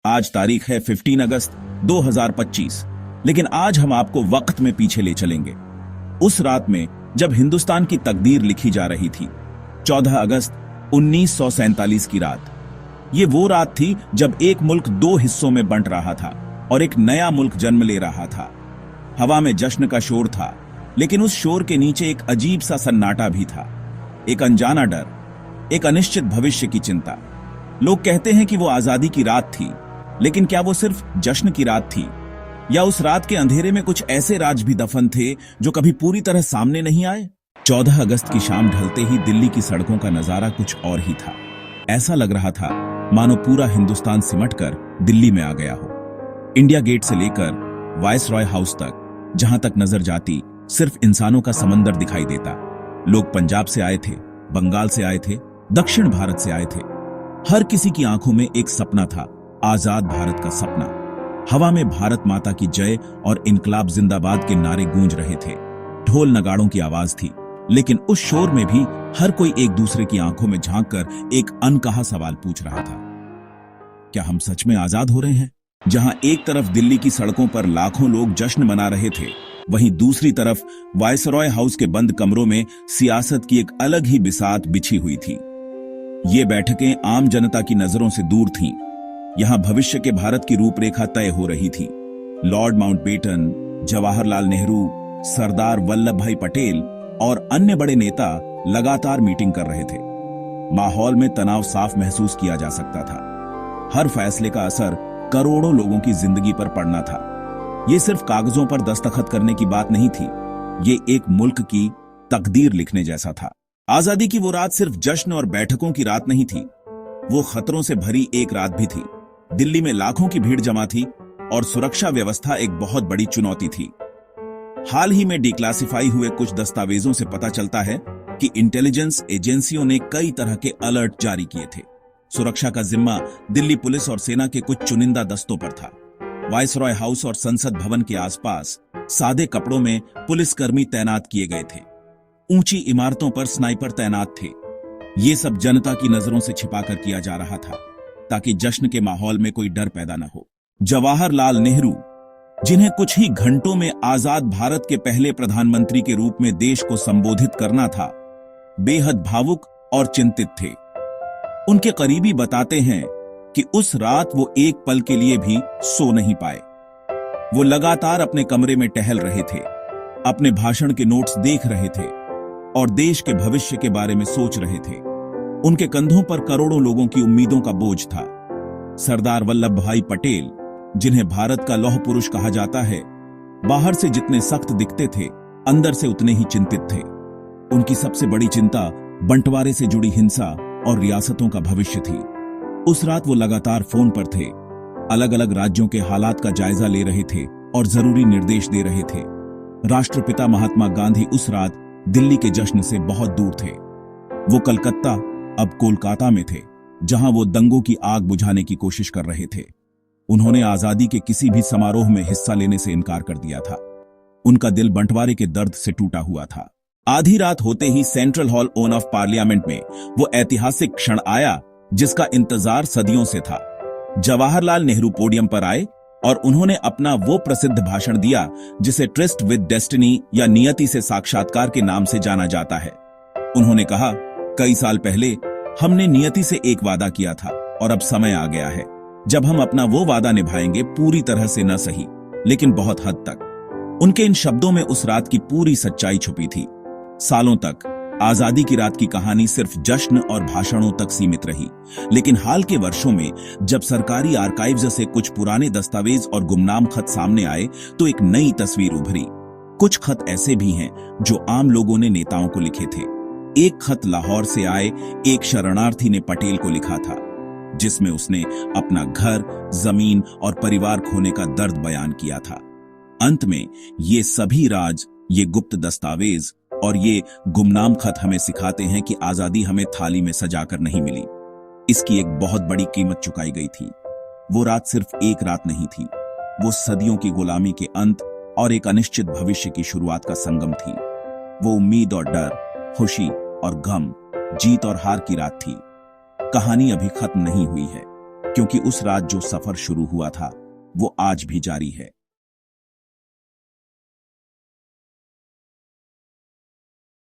आज तारीख है 15 अगस्त 2025। लेकिन आज हम आपको वक्त में पीछे ले चलेंगे, उस रात में जब हिंदुस्तान की तकदीर लिखी जा रही थी। 14 अगस्त 1947 की रात। ये वो रात थी जब एक मुल्क दो हिस्सों में बंट रहा था और एक नया मुल्क जन्म ले रहा था। हवा में जश्न का शोर था, लेकिन उस शोर के नीचे एक अजीब सा सन्नाटा भी था। एक अनजाना डर, एक अनिश्चित भविष्य की चिंता। लोग कहते हैं कि वो आजादी की रात थी, लेकिन क्या वो सिर्फ जश्न की रात थी, या उस रात के अंधेरे में कुछ ऐसे राज भी दफन थे जो कभी पूरी तरह सामने नहीं आए? 14 अगस्त की शाम ढलते ही दिल्ली की सड़कों का नजारा कुछ और ही था। ऐसा लग रहा था मानो पूरा हिंदुस्तान सिमटकर दिल्ली में आ गया हो। इंडिया गेट से लेकर वायसरॉय हाउस तक जहां तक नजर जाती सिर्फ इंसानों का समंदर दिखाई देता। लोग पंजाब से आए थे, बंगाल से आए थे, दक्षिण भारत से आए थे। हर किसी की आंखों में एक सपना था, आजाद भारत का सपना। हवा में भारत माता की जय और इनकलाब जिंदाबाद के नारे गूंज रहे थे। ढोल नगाड़ों की आवाज थी, लेकिन उस शोर में भी हर कोई एक दूसरे की आंखों में झांककर एक अनकहा सवाल पूछ रहा था, क्या हम सच में आजाद हो रहे हैं? जहां एक तरफ दिल्ली की सड़कों पर लाखों लोग जश्न मना रहे थे, वहीं दूसरी तरफ वायसरॉय हाउस के बंद कमरों में सियासत की एक अलग ही बिसात बिछी हुई थी। ये बैठकें आम जनता की नजरों से दूर थीं। यहां भविष्य के भारत की रूपरेखा तय हो रही थी। लॉर्ड माउंटबेटन, जवाहरलाल नेहरू, सरदार वल्लभ भाई पटेल और अन्य बड़े नेता लगातार मीटिंग कर रहे थे। माहौल में तनाव साफ महसूस किया जा सकता था। हर फैसले का असर करोड़ों लोगों की जिंदगी पर पड़ना था। ये सिर्फ कागजों पर दस्तखत करने की बात नहीं थी, ये एक मुल्क की तकदीर लिखने जैसा था। आजादी की वो रात सिर्फ जश्न और बैठकों की रात नहीं थी, वो खतरों से भरी एक रात भी थी। दिल्ली में लाखों की भीड़ जमा थी और सुरक्षा व्यवस्था एक बहुत बड़ी चुनौती थी। हाल ही में डिक्लासिफाई हुए कुछ दस्तावेजों से पता चलता है कि इंटेलिजेंस एजेंसियों ने कई तरह के अलर्ट जारी किए थे। सुरक्षा का जिम्मा दिल्ली पुलिस और सेना के कुछ चुनिंदा दस्तों पर था। वायसरॉय हाउस और संसद भवन के आसपास सादे कपड़ों में पुलिसकर्मी तैनात किए गए थे। ऊंची इमारतों पर स्नाइपर तैनात थे। ये सब जनता की नजरों से छिपाकर किया जा रहा था, ताकि जश्न के माहौल में कोई डर पैदा न हो। जवाहरलाल नेहरू, जिन्हें कुछ ही घंटों में आजाद भारत के पहले प्रधानमंत्री के रूप में देश को संबोधित करना था, बेहद भावुक और चिंतित थे। उनके करीबी बताते हैं कि उस रात वो एक पल के लिए भी सो नहीं पाए। वो लगातार अपने कमरे में टहल रहे थे, अपने भाषण के नोट्स देख रहे थे और देश के भविष्य के बारे में सोच रहे थे। उनके कंधों पर करोड़ों लोगों की उम्मीदों का बोझ था। सरदार वल्लभ भाई पटेल, जिन्हें भारत का लौह पुरुष कहा जाता है, बाहर से जितने सख्त दिखते थे, अंदर से उतने ही चिंतित थे। उनकी सबसे बड़ी चिंता बंटवारे से जुड़ी हिंसा और रियासतों का भविष्य थी। उस रात वो लगातार फोन पर थे, अलग अलग राज्यों के हालात का जायजा ले रहे थे और जरूरी निर्देश दे रहे थे। राष्ट्रपिता महात्मा गांधी उस रात दिल्ली के जश्न से बहुत दूर थे। वो कलकत्ता, अब कोलकाता में थे, जहां वो दंगों की आग बुझाने की कोशिश कर रहे थे। उन्होंने आजादी के किसी भी समारोह में हिस्सा लेने से इनकार कर दिया था। उनका दिल बंटवारे के दर्द से टूटा हुआ था। आधी रात होते ही सेंट्रल हॉल ओन ऑफ पार्लियामेंट में वो ऐतिहासिक क्षण आया जिसका इंतजार सदियों से था। जवाहरलाल नेहरू पोडियम पर आए और उन्होंने अपना वो प्रसिद्ध भाषण दिया जिसे ट्रिस्ट विद डेस्टिनी या नियति से साक्षात्कार के नाम से जाना जाता है। उन्होंने कहा, कई साल पहले हमने नियति से एक वादा किया था और अब समय आ गया है जब हम अपना वो वादा निभाएंगे, पूरी तरह से न सही लेकिन बहुत हद तक। उनके इन शब्दों में उस रात की पूरी सच्चाई छुपी थी। सालों तक आजादी की रात की कहानी सिर्फ जश्न और भाषणों तक सीमित रही, लेकिन हाल के वर्षों में जब सरकारी आर्काइव्स से कुछ पुराने दस्तावेज और गुमनाम खत सामने आए तो एक नई तस्वीर उभरी। कुछ खत ऐसे भी हैं जो आम लोगों ने नेताओं को लिखे थे। एक खत लाहौर से आए एक शरणार्थी ने पटेल को लिखा था, जिसमें उसने अपना घर, जमीन और परिवार खोने का दर्द बयान किया था। अंत में ये सभी राज, ये गुप्त दस्तावेज और ये गुमनाम खत हमें सिखाते हैं कि आजादी हमें थाली में सजाकर नहीं मिली, इसकी एक बहुत बड़ी कीमत चुकाई गई थी। वो रात सिर्फ एक रात नहीं थी, वो सदियों की गुलामी के अंत और एक अनिश्चित भविष्य की शुरुआत का संगम थी। वो उम्मीद और डर, खुशी और गम, जीत और हार की रात थी। कहानी अभी खत्म नहीं हुई है। क्योंकि उस रात जो सफर शुरू हुआ था वो आज भी जारी है।